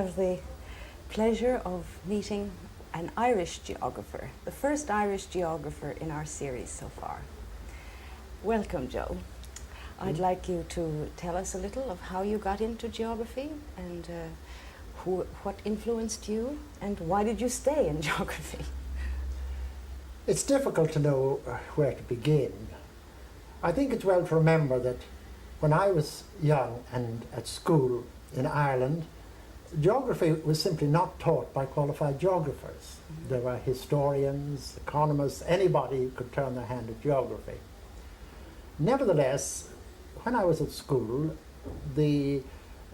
have the pleasure of meeting an Irish geographer, the first Irish geographer in our series so far. Welcome, Joe. I'd like you to tell us a little of how you got into geography and what influenced you and why did you stay in geography? It's difficult to know where to begin. I think it's well to remember that when I was young and at school in Ireland, geography was simply not taught by qualified geographers. Mm-hmm. There were historians, economists, anybody who could turn their hand at geography. Nevertheless, when I was at school, the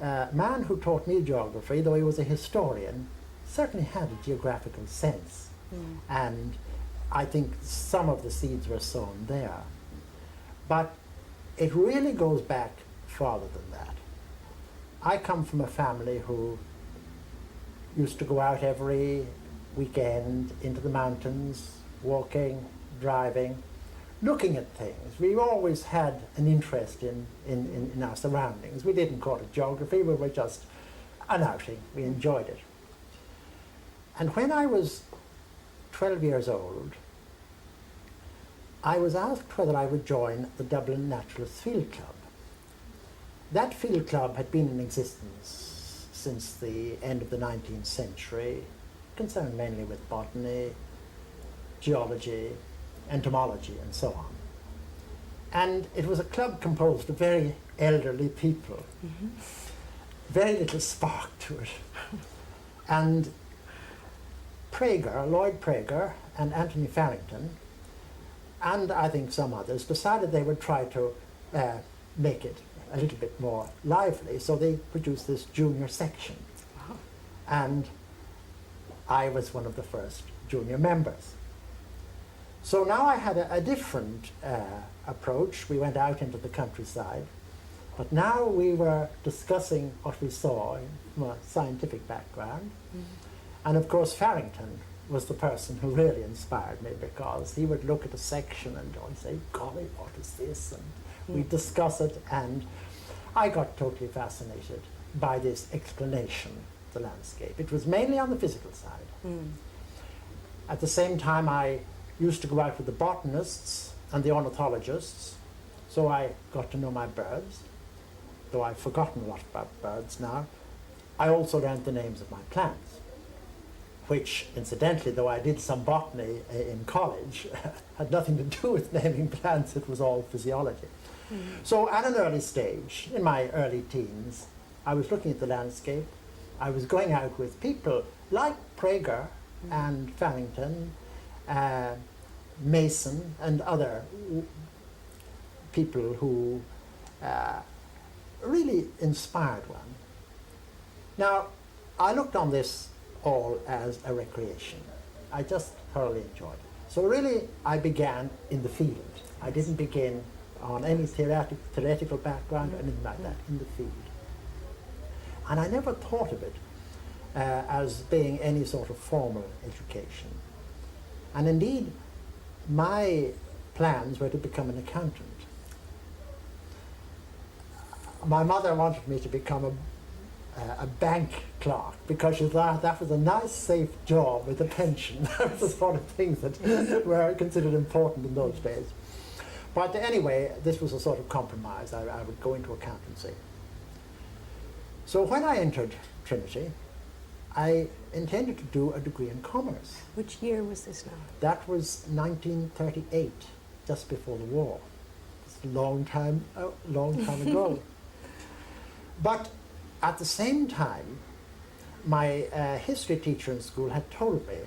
man who taught me geography, though he was a historian, certainly had a geographical sense. Mm. And I think some of the seeds were sown there. But it really goes back farther than that. I come from a family who used to go out every weekend into the mountains, walking, driving, looking at things. We always had an interest in our surroundings. We didn't call it geography, we were just an outing. We enjoyed it. And when I was 12 years old, I was asked whether I would join the Dublin Naturalist Field Club. That field club had been in existence since the end of the 19th century, concerned mainly with botany, geology, entomology, and so on. And it was a club composed of very elderly people, mm-hmm. very little spark to it. And Lloyd Prager and Anthony Farrington, and I think some others, decided they would try to make it a little bit more lively, so they produced this junior section. Wow. And I was one of the first junior members. So now I had a different approach. We went out into the countryside, but now we were discussing what we saw from a scientific background. Mm-hmm. And of course Farrington was the person who really inspired me, because he would look at a section and say, golly, what is this? And we'd discuss it, and I got totally fascinated by this explanation of the landscape. It was mainly on the physical side. Mm. At the same time, I used to go out with the botanists and the ornithologists, so I got to know my birds, though I've forgotten a lot about birds now. I also learned the names of my plants, which, incidentally, though I did some botany in college, had nothing to do with naming plants, it was all physiology. Mm. So at an early stage, in my early teens, I was looking at the landscape. I was going out with people like Prager and Farrington, Mason, and other people who really inspired one. Now, I looked on this all as a recreation. I just thoroughly enjoyed it. So really, I began in the field. I didn't begin on any theoretical background or anything like that, in the field. And I never thought of it as being any sort of formal education. And indeed, my plans were to become an accountant. My mother wanted me to become a bank clerk, because she thought that was a nice, safe job with a pension. That was the sort of things that were considered important in those days. But anyway, this was a sort of compromise. I would go into accountancy. So when I entered Trinity, I intended to do a degree in commerce. Which year was this now? That was 1938, just before the war. It's a long time ago. But at the same time, my history teacher in school had told me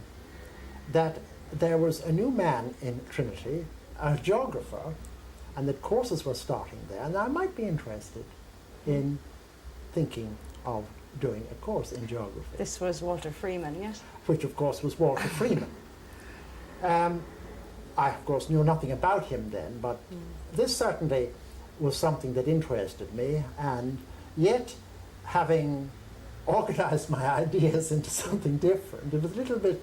that there was a new man in Trinity, a geographer, and that courses were starting there, and I might be interested in thinking of doing a course in geography. This was Walter Freeman, yes? Which, of course, was Walter Freeman. I, of course, knew nothing about him then, but this certainly was something that interested me, and yet, having organized my ideas into something different, it was a little bit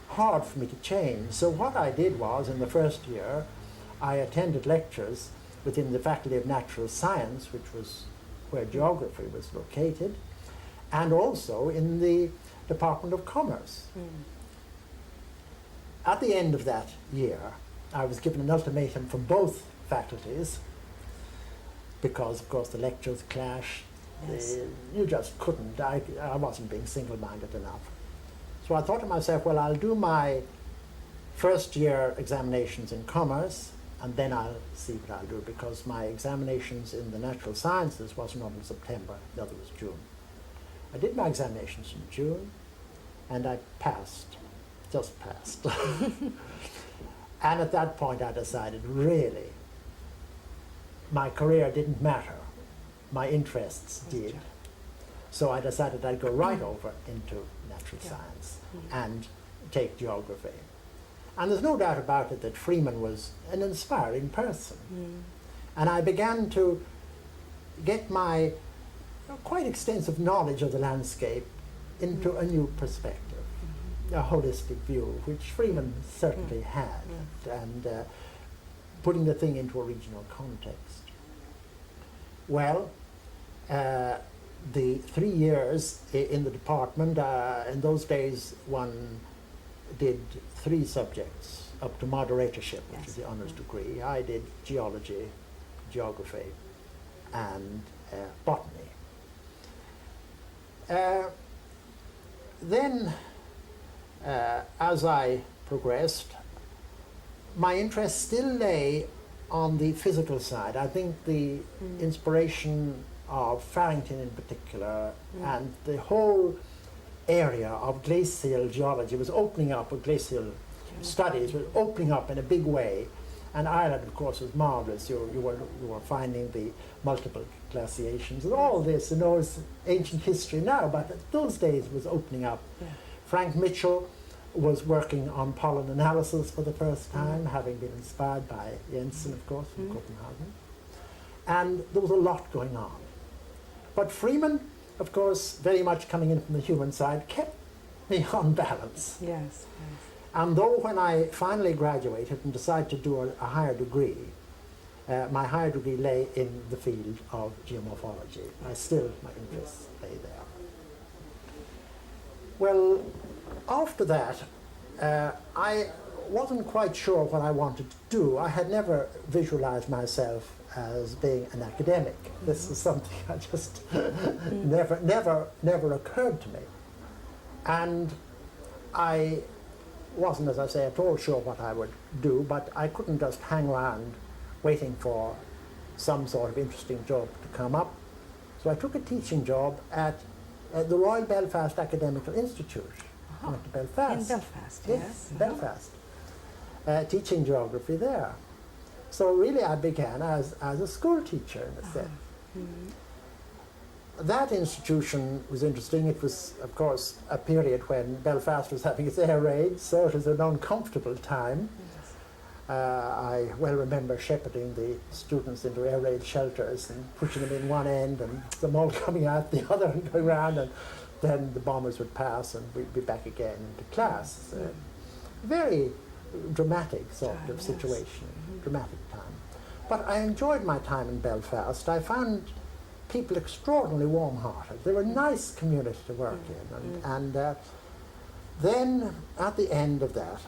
hard for me to change. So what I did was, in the first year, I attended lectures within the Faculty of Natural Science, which was where geography was located, and also in the Department of Commerce. At the end of that year, I was given an ultimatum from both faculties because, of course, the lectures clashed. Yes. You just couldn't. I wasn't being single-minded enough. So I thought to myself, well, I'll do my first year examinations in commerce, and then I'll see what I'll do, because my examinations in the natural sciences wasn't until September, the other was June. I did my examinations in June, and I passed, just passed. And at that point I decided, really, my career didn't matter, my interests did. So I decided I'd go right over into natural science and take geography. And there's no doubt about it that Freeman was an inspiring person. And I began to get my quite extensive knowledge of the landscape into a new perspective, a holistic view, which Freeman certainly had, and putting the thing into a regional context. Well, the 3 years in the department, in those days one did 3 subjects up to moderatorship, which is the honours degree. I did geology, geography, and botany. Then, as I progressed, my interest still lay on the physical side. I think the inspiration of Farrington in particular, and the whole area of glacial geology was opening up, or glacial studies was opening up in a big way. And Ireland, of course, was marvelous. You were finding the multiple glaciations, and all this, it's ancient history now, but those days was opening up. Frank Mitchell was working on pollen analysis for the first time, having been inspired by Jensen, of course, from Copenhagen. And there was a lot going on. But Freeman, of course, very much coming in from the human side, kept me on balance. Yes. And though when I finally graduated and decided to do a higher degree, my higher degree lay in the field of geomorphology. My interests lay there. Well, after that, I wasn't quite sure what I wanted to do. I had never visualized myself as being an academic. This was something I just never occurred to me. And I wasn't, as I say, at all sure what I would do, but I couldn't just hang around waiting for some sort of interesting job to come up. So I took a teaching job at the Royal Belfast Academical Institute. I went to Belfast. In Belfast, yes. Belfast. Teaching geography there. So really I began as a school teacher in a sense. That institution was interesting. It was, of course, a period when Belfast was having its air raids, so it was an uncomfortable time. I well remember shepherding the students into air raid shelters and pushing them in one end and them all coming out the other and going around, and then the bombers would pass and we'd be back again into class. Very dramatic sort of situation, dramatic time. But I enjoyed my time in Belfast. I found people extraordinarily warm-hearted. They were a nice community to work in. And then at the end of that,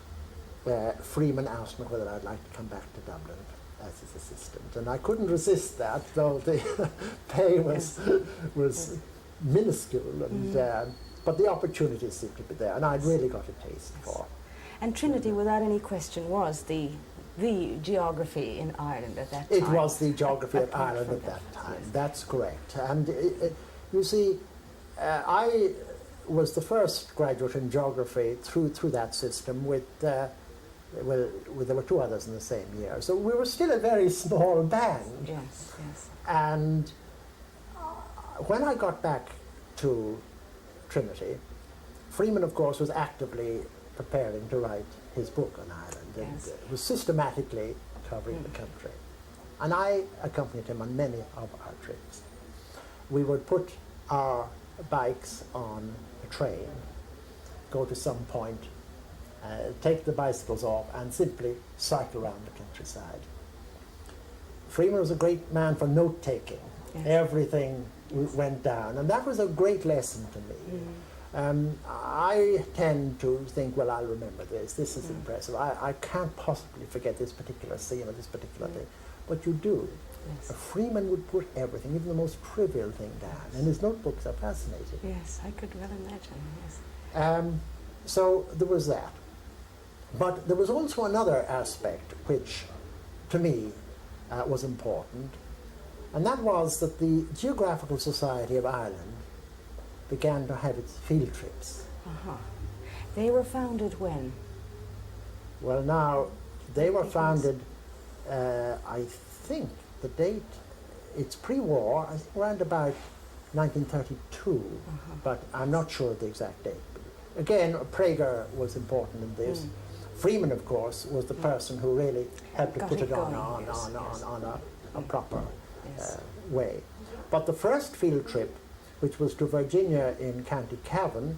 Freeman asked me whether I'd like to come back to Dublin as his assistant. And I couldn't resist that, though the pay was minuscule. And, but the opportunities seemed to be there, and I'd really got a taste for. And Trinity, without any question, was the geography in Ireland at that time. It was the geography of Ireland at that time. Yes. That's correct. And you see, I was the first graduate in geography through that system with, there were 2 others in the same year. So we were still a very small band. Yes. And when I got back to Trinity, Freeman, of course, was actively preparing to write his book on Ireland. And was systematically covering the country. And I accompanied him on many of our trips. We would put our bikes on a train, go to some point, take the bicycles off, and simply cycle around the countryside. Freeman was a great man for note-taking, Yes. Everything went down, and that was a great lesson to me. I tend to think, well, I'll remember this. This is impressive. I can't possibly forget this particular scene or this particular thing. But you do. Yes. A Freeman would put everything, even the most trivial thing, down, and his notebooks are fascinating. Yes, I could well imagine. Yes. So there was that. But there was also another aspect which, to me, was important, and that was that the Geographical Society of Ireland began to have its field trips. They were founded when? Well, now, they were founded, I think the date, it's pre-war, I think around about 1932, but I'm not sure of the exact date. Again, Prager was important in this. Freeman, of course, was the person who really helped to put it on a proper way. But the first field trip, which was to Virginia in County Cavan,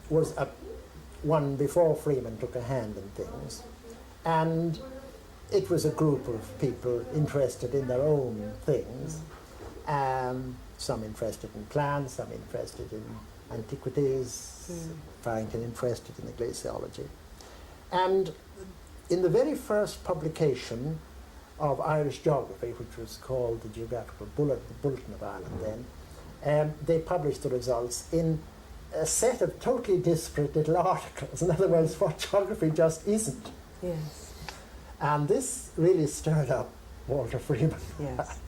was one before Freeman took a hand in things. And it was a group of people interested in their own things. Some interested in plants, some interested in antiquities, Farrington interested in the glaciology. And in the very first publication of Irish geography, which was called the Geographical Bulletin of Ireland then, they published the results in a set of totally disparate little articles. In other words, what geography just isn't. Yes. And this really stirred up Walter Freeman. Yes.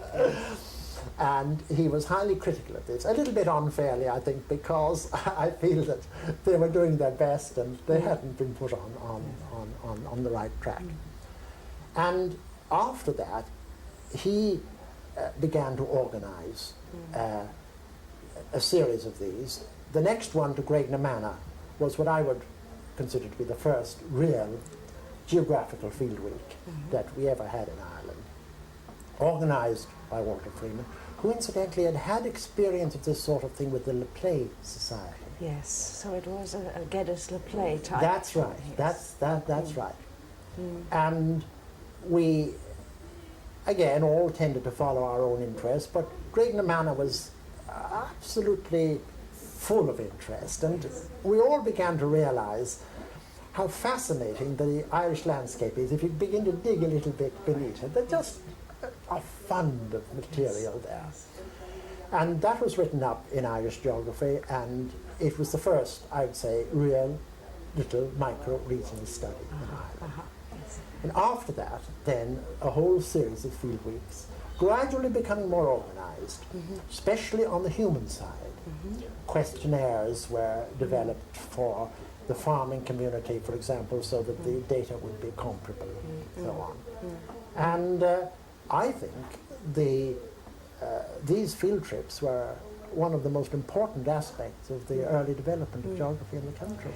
And he was highly critical of this, a little bit unfairly, I think, because I feel that they were doing their best and they hadn't been put on the right track. And after that, he began to organize a series of these. The next one, to Graignamanagh, was what I would consider to be the first real geographical field week that we ever had in Ireland, organized by Walter Freeman, who incidentally had experience of this sort of thing with the Le Play Society. Yes, so it was a Geddes Le Play type. That's right, yes. that's right. And we, again, all tended to follow our own interests, but Graignamanagh was absolutely full of interest, and we all began to realize how fascinating the Irish landscape is if you begin to dig a little bit beneath it. There's just a fund of material there. And that was written up in Irish geography, and it was the first, I would say, real little micro-regional study in Ireland. And after that, then, a whole series of field weeks, gradually becoming more organized, especially on the human side. Questionnaires were developed for the farming community, for example, so that the data would be comparable, and so on. And I think these field trips were one of the most important aspects of the early development of geography in the country.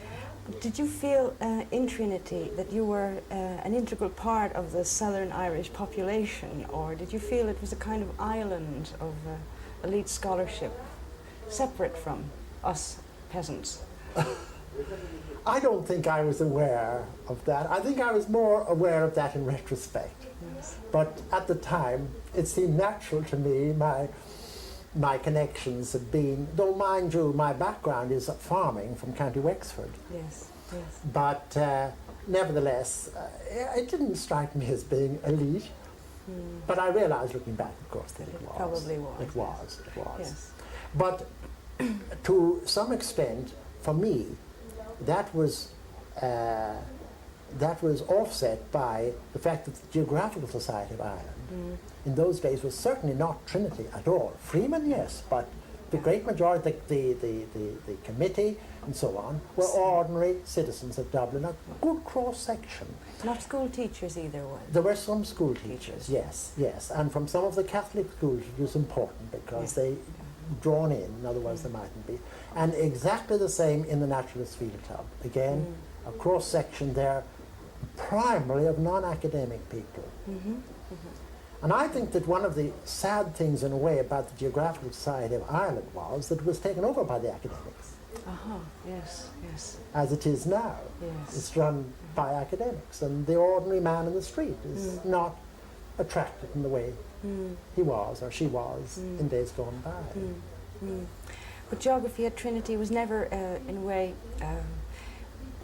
Did you feel in Trinity that you were an integral part of the Southern Irish population, or did you feel it was a kind of island of elite scholarship, separate from us peasants? I don't think I was aware of that. I think I was more aware of that in retrospect. Yes. But at the time, it seemed natural to me. My connections had been, though mind you, my background is farming from County Wexford. Yes, yes. But nevertheless, it didn't strike me as being elite. But I realized, looking back, of course, that it was. Probably was. It was. Yes. But to some extent, for me, that was offset by the fact that the Geographical Society of Ireland in those days was certainly not Trinity at all. Freeman, yes, but the great majority, the committee and so on, were ordinary citizens of Dublin, a good cross-section. Not school teachers either, were There were some school teachers, yes, and from some of the Catholic schools it was important because they drawn in otherwise they mightn't be. And exactly the same in the Naturalist Field Club. Again, a cross-section there, primarily of non-academic people. And I think that one of the sad things in a way about the Geographical Society of Ireland was that it was taken over by the academics. Yes, yes. As it is now. Yes. It's run by academics, and the ordinary man in the street is not attracted in the way he was or she was in days gone by. But geography at Trinity was never, in a way,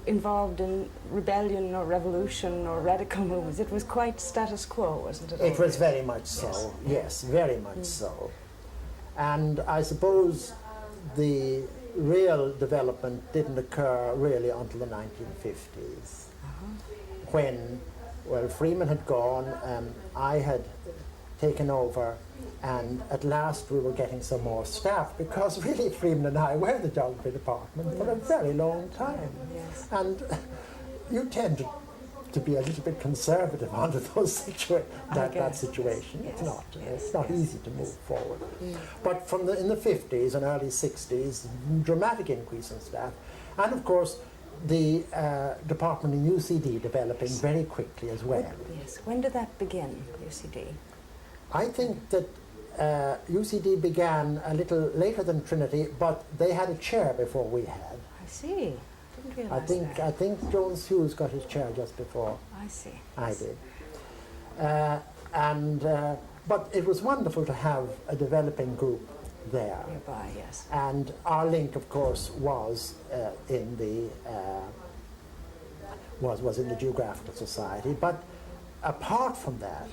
involved in rebellion or revolution or radical movements. It was quite status quo, wasn't it? It was very much so, yes, very much so. And I suppose the real development didn't occur really until the 1950s, when, well, Freeman had gone, I had taken over, and at last we were getting some more staff, because really Freeman and I were the geography department for a very long time. Yes. And you tend to be a little bit conservative under those that situation. Yes. It's not easy to move forward. But in the 50s and early 60s, dramatic increase in staff, and of course the department in UCD developing very quickly as well. Yes. When did that begin, UCD? I think that UCD began a little later than Trinity, but they had a chair before we had. I see. Didn't realize that. I think Jones Hughes got his chair just before I see. I did. But it was wonderful to have a developing group there. Nearby, yes. And our link, of course, was in the Geographical Society. But apart from that,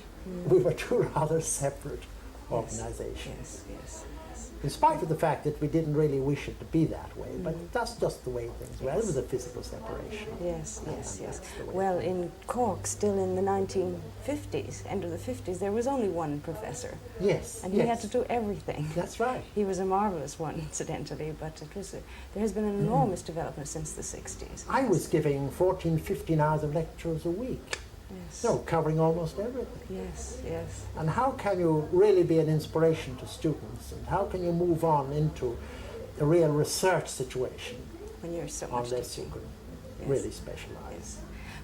we were two rather separate organizations. Yes. In spite of the fact that we didn't really wish it to be that way, but that's just the way things were. It was a physical separation. Yes. Well, in Cork, still in the 1950s, end of the 50s, there was only one professor. Yes. And he had to do everything. That's right. He was a marvelous one, incidentally, but it was there has been an enormous development since the 60s. I was giving 14, 15 hours of lectures a week. Yes. No, covering almost everything. Yes. And how can you really be an inspiration to students, and how can you move on into a real research situation When you're so much unless you teaching. can really specialize? Yes.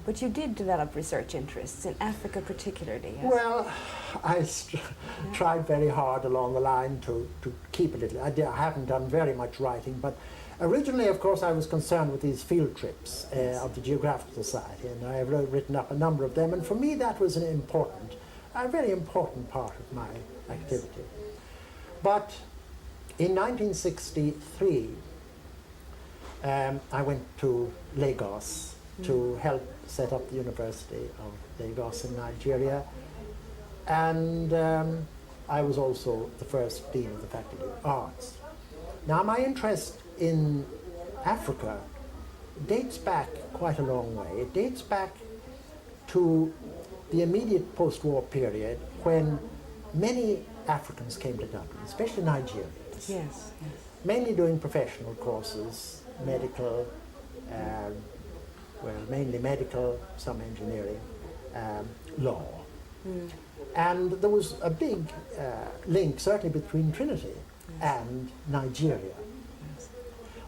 But you did develop research interests in Africa particularly, yes? Well, I tried very hard along the line to keep a little. I haven't done very much writing, but originally, of course, I was concerned with these field trips of the Geographical Society, and I have written up a number of them, and for me that was a very important part of my activity. But in 1963, I went to Lagos to help set up the University of Lagos in Nigeria, and I was also the first dean of the Faculty of Arts. Now, my interest in Africa dates back quite a long way. It dates back to the immediate post-war period when many Africans came to Dublin, especially Nigerians. Yes. Mainly doing professional courses, medical, mainly medical, some engineering, law. And there was a big link, certainly between Trinity and Nigeria.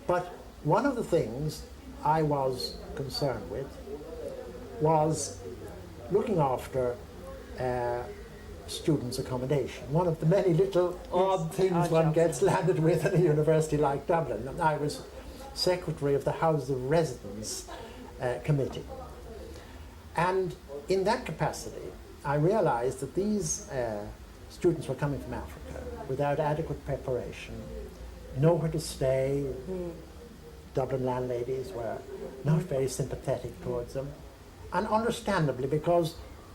But one of the things I was concerned with was looking after students' accommodation. One of the many little odd things one gets landed with in a university like Dublin. And I was secretary of the House of Residence Committee. And in that capacity, I realized that these students were coming from Africa without adequate preparation, nowhere to stay. Dublin landladies were not very sympathetic towards them, and understandably, because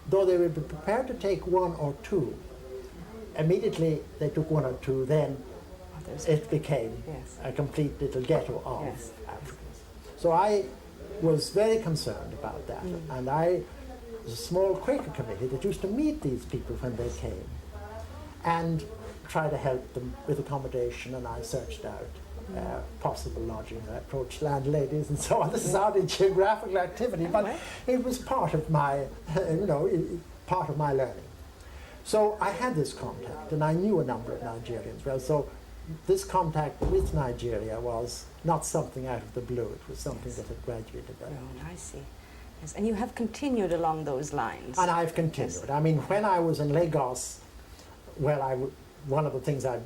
though they would be prepared to take one or two, immediately they took one or two, then it became a complete little ghetto of Africans. So I was very concerned about that, and I was a small Quaker committee that used to meet these people when they came and try to help them with accommodation, and I searched out possible lodging. I approached landladies and so on. This is not a geographical activity, but it was part of my, part of my learning. So I had this contact, and I knew a number of Nigerians well. So this contact with Nigeria was not something out of the blue. It was something that had gradually developed. Oh, I see. Yes, and you have continued along those lines. And I've continued. Yes. I mean, when I was in Lagos, one of the things I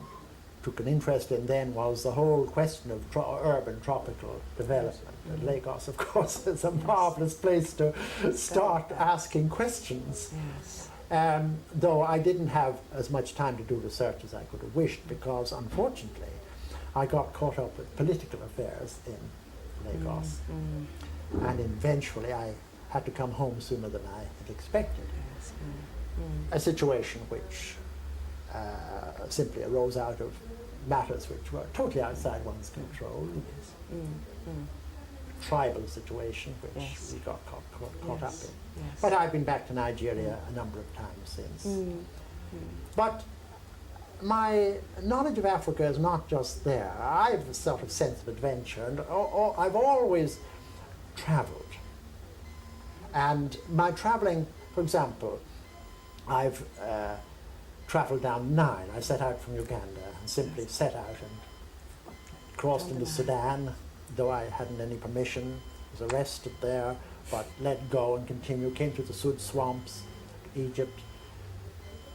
took an interest in then was the whole question of urban tropical development. And Lagos, of course, is a marvelous place to start asking questions. Yes. though I didn't have as much time to do research as I could have wished, because unfortunately I got caught up with political affairs in Lagos, and eventually I had to come home sooner than I had expected. Yes. A situation which simply arose out of matters which were totally outside one's control. Tribal situation which Yes. we got caught up Yes. in. Yes. But I've been back to Nigeria a number of times since. But my knowledge of Africa is not just there. I have a sort of sense of adventure, and I've always traveled. And my traveling, for example, I've traveled down the Nile. I set out from Uganda and simply set out and crossed into Sudan, though I hadn't any permission, was arrested there, but let go and continue, came to the Sud swamps, Egypt,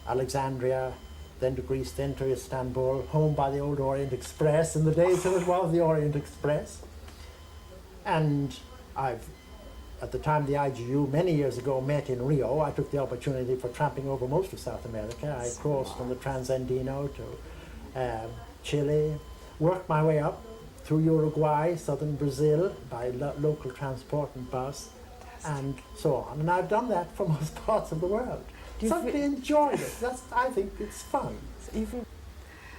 Alexandria, then to Greece, then to Istanbul, home by the old Orient Express in the days when it was the Orient Express. And I've, at the time the IGU many years ago met in Rio, I took the opportunity for tramping over most of South America. I crossed from the Transandino to Chile, worked my way up through Uruguay, southern Brazil, by local transport and bus, and so on. And I've done that for most parts of the world. Simply enjoyed it. I think it's fun.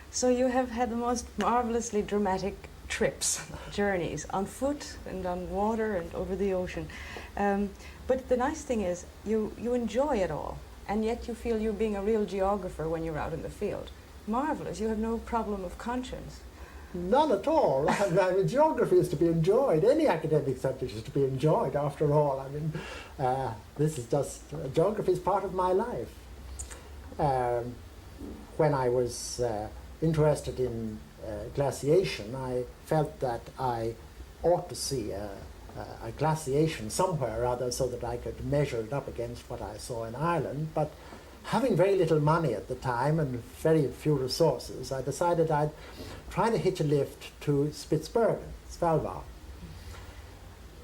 So you have had the most marvelously dramatic trips, journeys, on foot and on water and over the ocean. But the nice thing is you enjoy it all, and yet you feel you're being a real geographer when you're out in the field. Marvelous. You have no problem of conscience. None at all. I mean, geography is to be enjoyed. Any academic subject is to be enjoyed, after all. I mean, this is just, geography is part of my life. When I was interested in glaciation, I felt that I ought to see a glaciation somewhere or other so that I could measure it up against what I saw in Ireland. But having very little money at the time and very few resources, I decided I'd try to hitch a lift to Spitsbergen, Svalbard.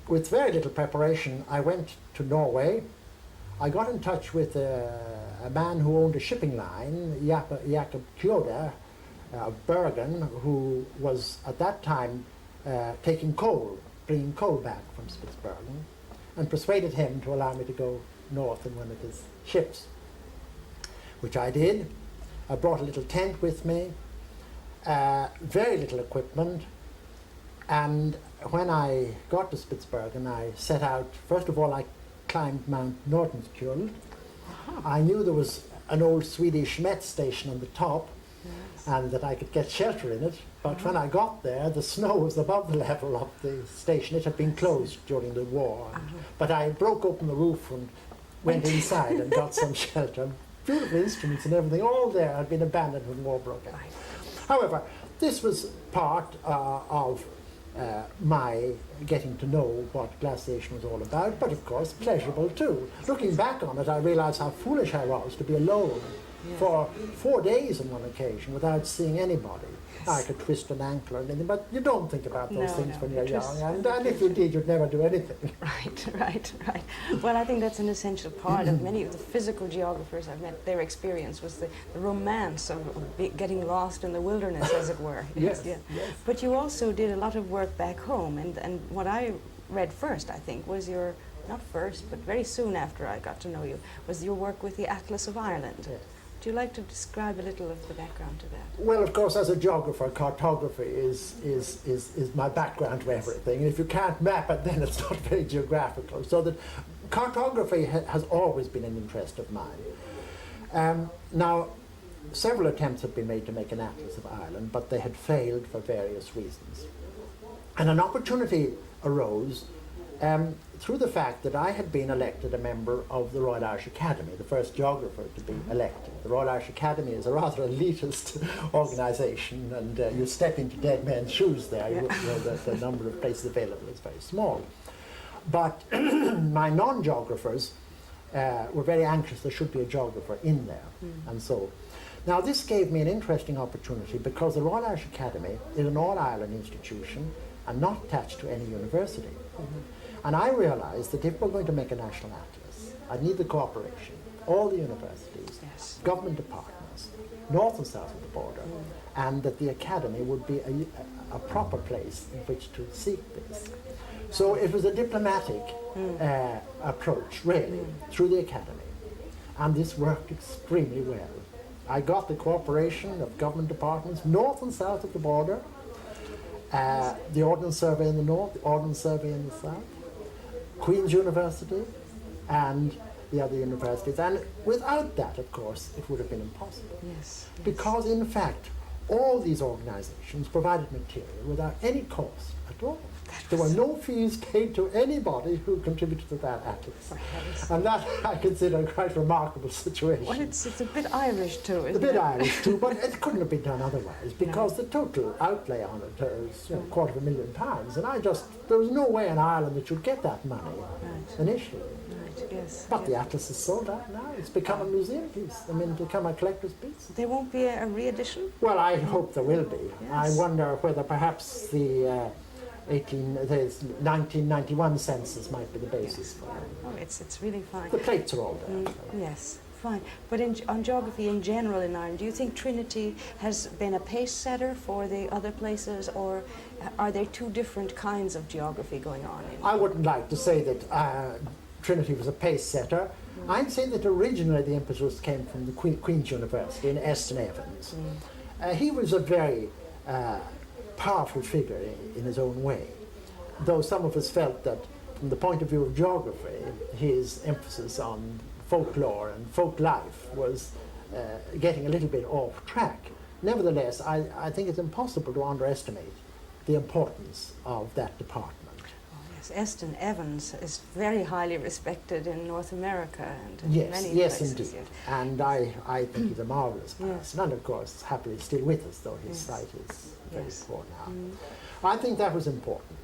With very little preparation, I went to Norway. I got in touch with a man who owned a shipping line, Jakob Kjøder, of Bergen, who was at that time taking coal, bringing coal back from Spitsbergen, and persuaded him to allow me to go north in one of his ships, which I did. I brought a little tent with me, very little equipment, and when I got to Spitsbergen, I set out. First of all, I climbed Mount Nordenskjöld. I knew there was an old Swedish Met station on the top, and that I could get shelter in it, but when I got there, the snow was above the level of the station. It had been closed during the war, but I broke open the roof and went inside and got some shelter. Beautiful instruments and everything, all there, had been abandoned when war broke out. However, this was part of my getting to know what glaciation was all about, but of course pleasurable too. Looking back on it, I realized how foolish I was to be alone for 4 days on one occasion without seeing anybody. I could twist an ankle or anything, but you don't think about those things when you're young, and if you did, you'd never do anything. Right. Well, I think that's an essential part of many of the physical geographers I've met. Their experience was the romance of getting lost in the wilderness, as it were. Yes. But you also did a lot of work back home, and what I read first, I think, was your, not first, but very soon after I got to know you, was your work with the Atlas of Ireland. Yes. Would you like to describe a little of the background to that? Well, of course, as a geographer, cartography is my background to everything. And if you can't map it, then it's not very geographical. So that cartography has always been an interest of mine. Now, several attempts had been made to make an atlas of Ireland, but they had failed for various reasons. And an opportunity arose through the fact that I had been elected a member of the Royal Irish Academy, the first geographer to be elected. The Royal Irish Academy is a rather elitist organisation, and you step into dead men's shoes there. You know, the number of places available is very small. But my non-geographers were very anxious there should be a geographer in there. And so, now this gave me an interesting opportunity because the Royal Irish Academy is an all-Ireland institution and not attached to any university. And I realized that if we're going to make a national atlas, I need the cooperation all the universities, Yes. government departments, north and south of the border, and that the academy would be a proper place in which to seek this. So it was a diplomatic approach, really, through the academy. And this worked extremely well. I got the cooperation of government departments, north and south of the border, the Ordnance Survey in the north, the Ordnance Survey in the south, Queen's University, and the other universities. And without that, of course, it would have been impossible. Yes. Because, in fact, all these organizations provided material without any cost at all. There were no fees paid to anybody who contributed to that atlas. And that I consider a quite remarkable situation. Well, it's a bit Irish too, isn't it? A bit Irish too, but it couldn't have been done otherwise, because the total outlay on it is £250,000, and there was no way in Ireland that you'd get that money initially. Right, yes. But the atlas is sold out now. It's become a museum piece. I mean, become a collector's piece. There won't be a re-edition? Well, I hope there will be. Yes. I wonder whether perhaps the 1991 census might be the basis for it. Oh, it's really fine. The plates are all there. Yes, fine. But on geography in general in Ireland, do you think Trinity has been a pace setter for the other places, or are there two different kinds of geography going on? I wouldn't like to say that Trinity was a pace setter. I'd say that originally the impetus came from the Queen's University in Eston Evans. He was a very powerful figure in his own way, though some of us felt that from the point of view of geography, his emphasis on folklore and folk life was getting a little bit off track. Nevertheless, I think it's impossible to underestimate the importance of that department. Oh, yes, Eston Evans is very highly respected in North America and in Yes, many yes, places. indeed. Yes. And I think he's a marvellous person, and of course, happily still with us, though his Yes. sight is very Yes. poor now. I think that was important.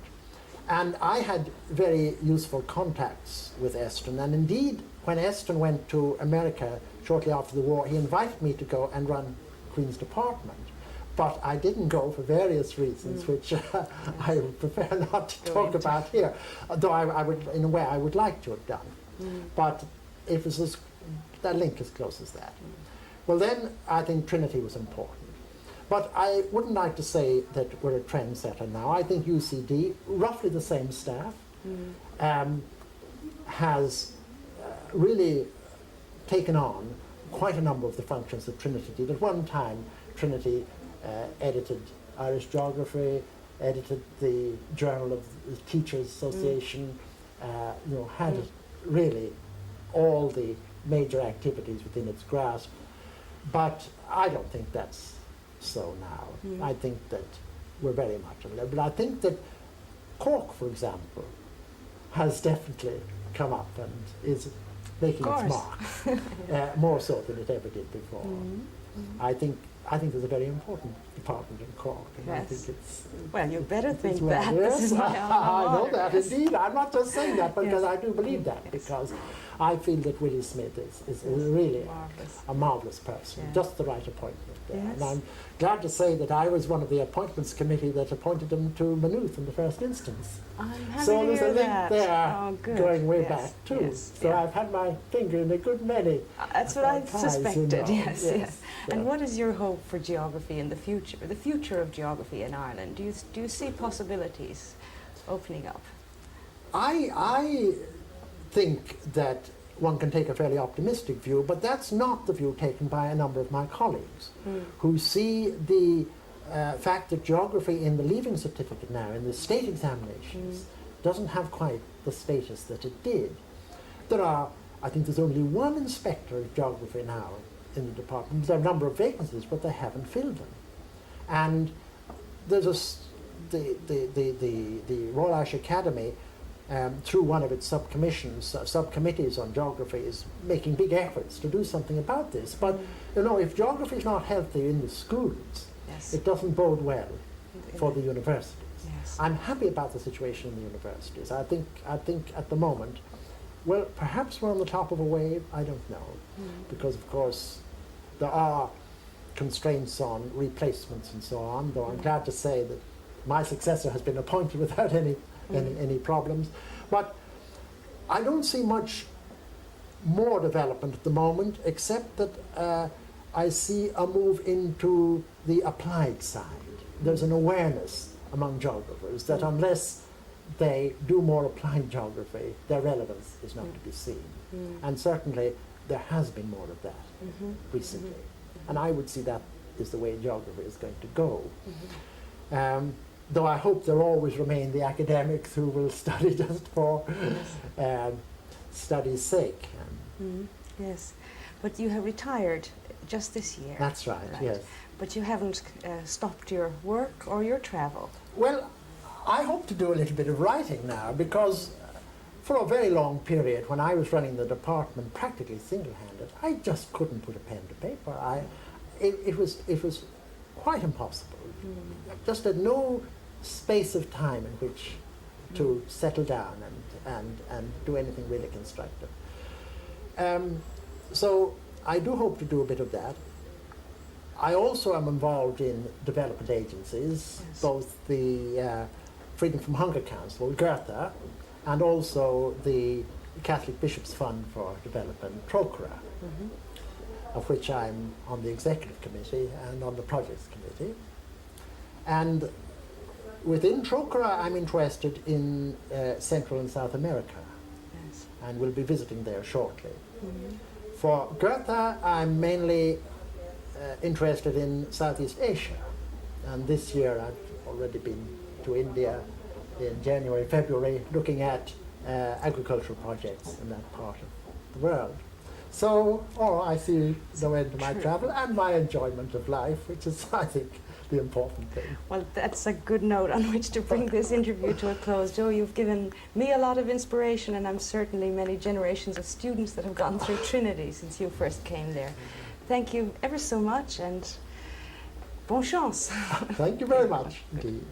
And I had very useful contacts with Eston, and indeed, when Eston went to America shortly after the war, he invited me to go and run Queen's Department. But I didn't go for various reasons, which I would prefer not to talk about here, though I would, in a way, I would like to have done. But it was that link as close as that. Well, then I think Trinity was important. But I wouldn't like to say that we're a trendsetter now. I think UCD, roughly the same staff, has really taken on quite a number of the functions that Trinity did. At one time, Trinity edited Irish Geography, edited the Journal of the Teachers Association, had really all the major activities within its grasp. But I don't think that's so now. I think that we're very much on level. But I think that Cork, for example, has definitely come up and is making its mark, more so than it ever did before. I think there's a very important department in Cork, and I think it's... Well, you better think well, that. yes, This is my I know honor, that, yes. indeed. I'm not just saying that because Yes. I do believe that, because I feel that Willie Smith is really Marvellous. a marvellous person, Yeah. just the right appointment there. Yes. And I'm glad to say that I was one of the appointments committee that appointed him to Maynooth in the first instance. I'm happy So to there's a hear link that. there Oh, good. going way Yes, back too. yes, So yeah. I've had my finger in a good many. That's what I ties, suspected, yes. Yes. And what is your hope for geography in the future of geography in Ireland? Do you see possibilities opening up? I think that one can take a fairly optimistic view, but that's not the view taken by a number of my colleagues who see the fact that geography in the leaving certificate now, in the state examinations, doesn't have quite the status that it did. I think there's only one inspector of geography now in the department. There are a number of vacancies, but they haven't filled them. And there's the Royal Irish Academy, through one of its subcommittees on geography, is making big efforts to do something about this. But if geography is not healthy in the schools, Yes. it doesn't bode well for the universities. Yes. I'm happy about the situation in the universities. I think at the moment, well, perhaps we're on the top of a wave. I don't know, because of course there are constraints on replacements and so on. Though I'm glad to say that my successor has been appointed without any problems. But I don't see much more development at the moment, except that I see a move into the applied side. There's an awareness among geographers that unless they do more applied geography, their relevance is not to be seen. And certainly there has been more of that recently. And I would see that is the way geography is going to go. Though I hope there always remain the academics who will study just for study's sake. Yes, but you have retired just this year. That's right, yes. But you haven't stopped your work or your travel. Well, I hope to do a little bit of writing now, because for a very long period when I was running the department practically single-handed, I just couldn't put a pen to paper. It was quite impossible. Just had no space of time in which to settle down and do anything really constructive. So I do hope to do a bit of that. I also am involved in development agencies, both the Freedom from Hunger Council, Goethe, and also the Catholic Bishops' Fund for Development, Trocra, of which I'm on the executive committee and on the projects committee. And within Trocra, I'm interested in Central and South America, and will be visiting there shortly. For Goethe, I'm mainly interested in Southeast Asia, and this year I've already been to India in January, February, looking at agricultural projects in that part of the world. So, I see no end to my travel and my enjoyment of life, which is, I think, the important thing. Well, that's a good note on which to bring this interview to a close. Joe, you've given me a lot of inspiration, and I'm certainly many generations of students that have gone through Trinity since you first came there. Thank you ever so much, and bon chance. Thank you very much indeed.